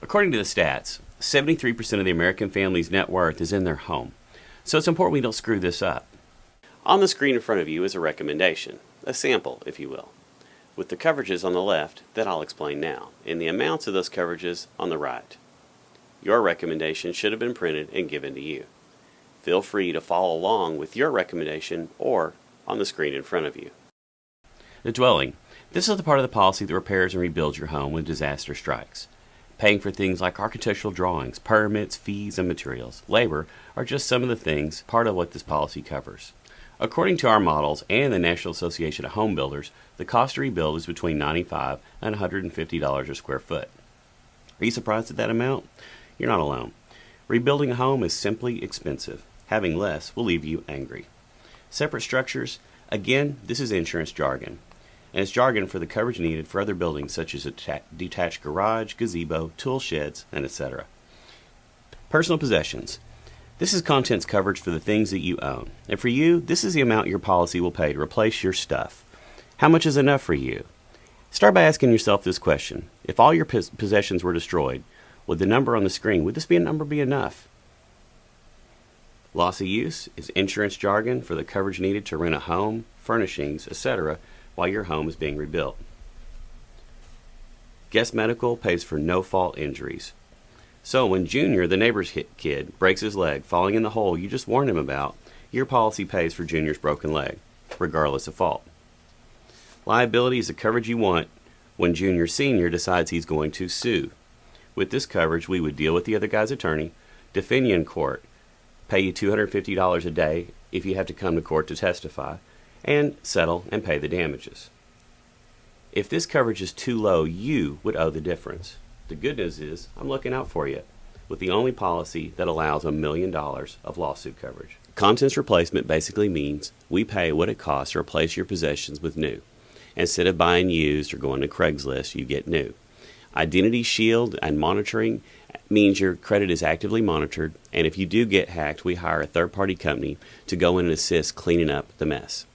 According to the stats, 73% of the American family's net worth is in their home, so it's important we don't screw this up. On the screen in front of you is a recommendation, a sample, if you will, with the coverages on the left that I'll explain now, and the amounts of those coverages on the right. Your recommendation should have been printed and given to you. Feel free to follow along with your recommendation or on the screen in front of you. The dwelling. This is the part of the policy that repairs and rebuilds your home when disaster strikes. Paying for things like architectural drawings, permits, fees, and materials, labor are just some of the things part of what this policy covers. According to our models and the National Association of Home Builders, the cost to rebuild is between $95 and $150 a square foot. Are you surprised at that amount? You're not alone. Rebuilding a home is simply expensive. Having less will leave you angry. Separate structures, again, this is insurance jargon, and it's jargon for the coverage needed for other buildings such as a detached garage, gazebo, tool sheds, and etc. Personal possessions. This is contents coverage for the things that you own. And for you, this is the amount your policy will pay to replace your stuff. How much is enough for you? Start by asking yourself this question. If all your possessions were destroyed, would the number on the screen, would this number be enough? Loss of use is insurance jargon for the coverage needed to rent a home, furnishings, etc. while your home is being rebuilt. Guest medical pays for no-fault injuries. So when Junior, the neighbor's kid, breaks his leg falling in the hole you just warned him about, your policy pays for Junior's broken leg, regardless of fault. Liability is the coverage you want when Junior Sr. decides he's going to sue. With this coverage, we would deal with the other guy's attorney, defend you in court, pay you $250 a day if you have to come to court to testify, and settle and pay the damages. If this coverage is too low, you would owe the difference. The good news is I'm looking out for you with the only policy that allows $1 million of lawsuit coverage. Contents replacement basically means we pay what it costs to replace your possessions with new. Instead of buying used or going to Craigslist, you get new. Identity shield and monitoring means your credit is actively monitored, and if you do get hacked, we hire a third-party company to go in and assist cleaning up the mess.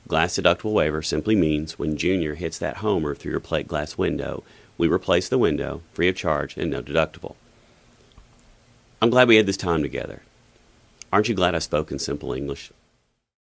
Glass deductible waiver simply means when Junior hits that homer through your plate glass window, we replace the window free of charge and no deductible. I'm glad we had this time together. Aren't you glad I spoke in simple English?